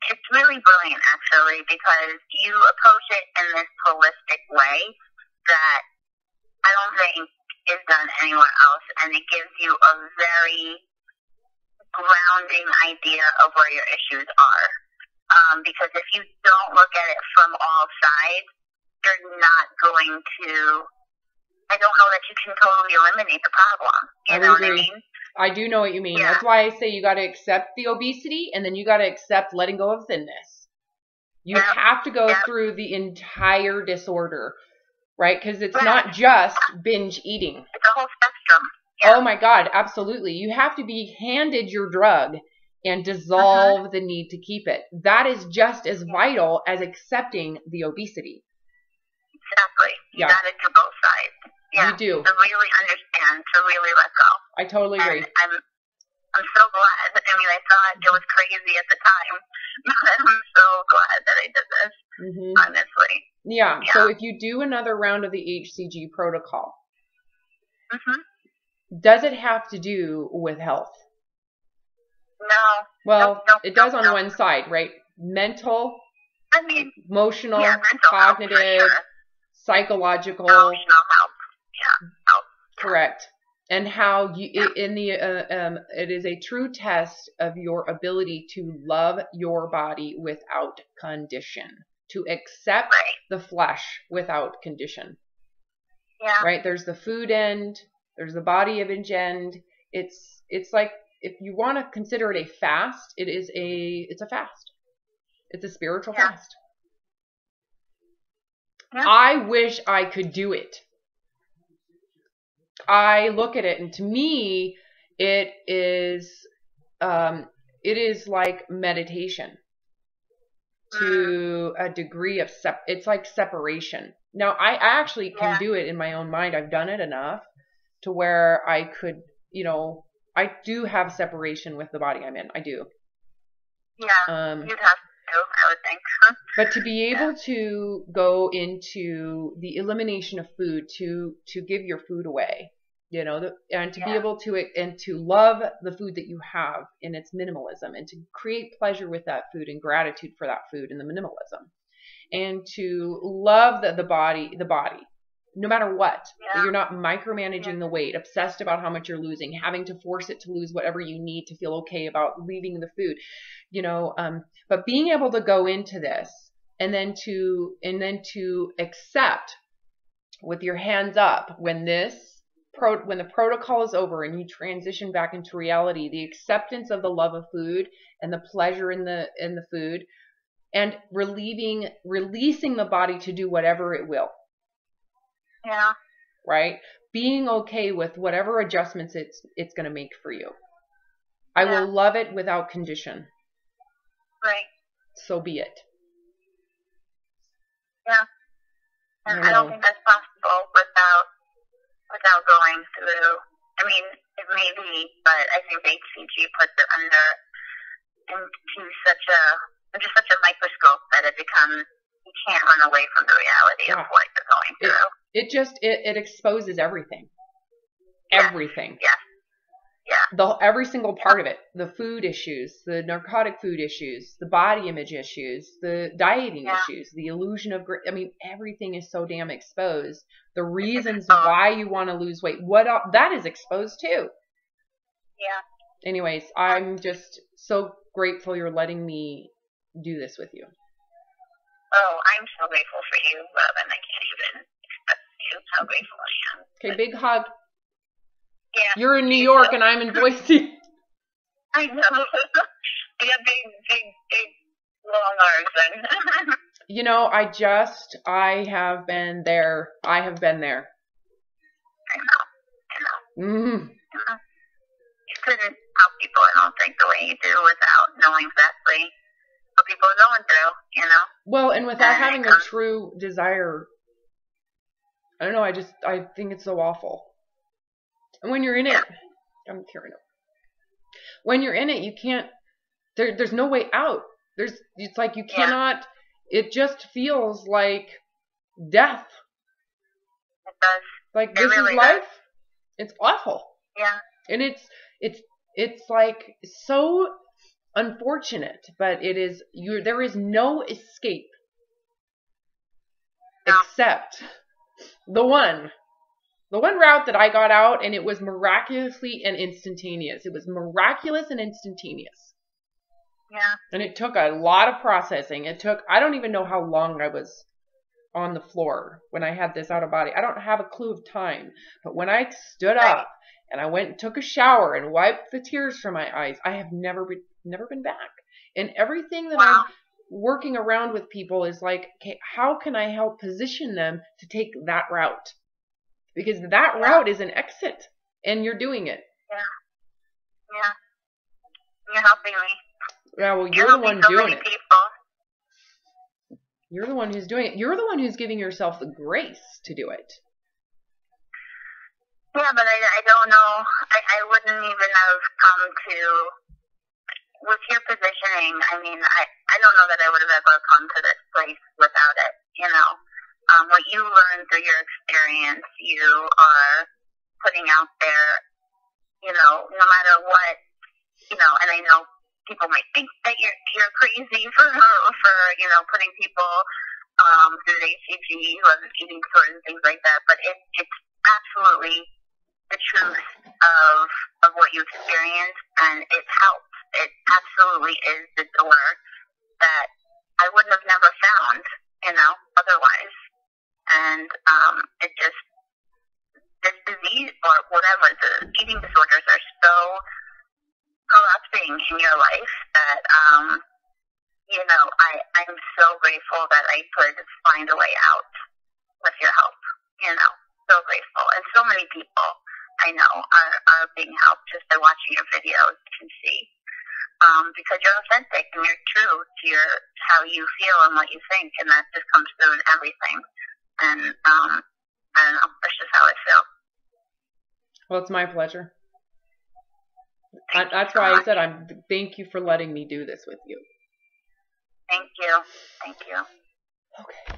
it's really brilliant, actually, because you approach it in this holistic way that I don't think is done anywhere else, and it gives you a very grounding idea of where your issues are. Because if you don't look at it from all sides, you're not going to, I don't know that you can totally eliminate the problem. You know what I mean? I do know what you mean. That's why I say you got to accept the obesity and then you got to accept letting go of thinness. You have to go through the entire disorder, right? Because it's not just binge eating. It's a whole spectrum. Oh my God, absolutely. You have to be handed your drug and dissolve the need to keep it. That is just as vital as accepting the obesity. Exactly. You got to do both sides. Yeah, you do. To really understand, to really let go. I totally agree. And I'm so glad. I mean, I thought it was crazy at the time, but I'm so glad that I did this, honestly. Yeah, so if you do another round of the HCG protocol, does it have to do with health? No. Well, it does on one side, right? Mental, emotional, cognitive, psychological. Emotional health. Yeah. Correct. and how it is a true test of your ability to love your body without condition, to accept the flesh without condition. Yeah. Right? There's the food end, there's the body image end. It's like, if you want to consider it a fast, it's a fast. It's a spiritual fast. Yeah. I wish I could do it. I look at it, and to me, it is like meditation to a degree of it's like separation. Now, I actually can do it in my own mind. I've done it enough to where I could, I do have separation with the body I'm in. I do. Yeah, you'd have to, I would think. But to be able to go into the elimination of food, to give your food away, and to be able to love the food that you have in its minimalism, and to create pleasure with that food and gratitude for that food in the minimalism, and to love the body, no matter what. Yeah. You're not micromanaging the weight, obsessed about how much you're losing, having to force it to lose whatever you need to feel okay about leaving the food, but being able to go into this and then to accept with your hands up when the protocol is over and you transition back into reality, the acceptance of the love of food and the pleasure in the food, and releasing the body to do whatever it will. Yeah. Right? Being okay with whatever adjustments it's going to make for you. I will love it without condition. Right. So be it. Yeah. And I don't think that's possible without going through. I mean, it may be, but I think HCG puts it into such a microscope that it becomes, you can't run away from the reality of what you're going through. It exposes everything. Everything. Yeah. Yeah. Every single part of it. The food issues, the narcotic food issues, the body image issues, the dieting issues, the illusion of everything is so damn exposed. The reasons why you want to lose weight, that is exposed too. Yeah. Anyways, I'm just so grateful you're letting me do this with you. Oh, I'm so grateful for you, love, and I can't even express to you how grateful I am. Okay, big hug. Yeah. You're in New York and I'm in Boise. I know. You got big, long arms then. I have been there. I know. You couldn't help people, I don't think, the way you do without knowing exactly what people are going through, Well, and without having a true desire, I don't know, I think it's so awful. And when you're in it, I'm tearing up. When you're in it, you can't, there's no way out. It's like you cannot, it just feels like death. It does. Like, this really is life. It's awful. Yeah. And it's like so unfortunate, but there is no escape except the one route that I got out, and it was miraculously and instantaneous. It was miraculous and instantaneous. Yeah. And it took a lot of processing. I don't even know how long I was on the floor when I had this out of body. I don't have a clue of time. But when I stood up and I went and took a shower and wiped the tears from my eyes, I have never been back. And everything that I'm working around with people is like, okay, how can I help position them to take that route? Because that route is an exit, and you're doing it. Yeah. You're helping me. Yeah, well, you're the one doing it. People. You're the one who's doing it. You're the one who's giving yourself the grace to do it. Yeah, but I don't know. I wouldn't even have come to, with your positioning, I mean, I don't know that I would have ever come to this place without it, What you learn through your experience, you are putting out there, no matter what, and I know people might think that you're crazy for putting people through the HCG and eating disorders and things like that, but it's absolutely the truth of what you experience, and it helps. It absolutely is the door that I wouldn't have never found, otherwise. And it just, this disease or whatever, the eating disorders are so corrupting in your life that, I'm so grateful that I could find a way out with your help, so grateful. And so many people I know are being helped just by watching your videos, you can see. Because you're authentic and you're true to how you feel and what you think, and that just comes through in everything. And I don't know, that's just how I feel. Well, it's my pleasure. That's why I said thank you for letting me do this with you. Thank you. Okay.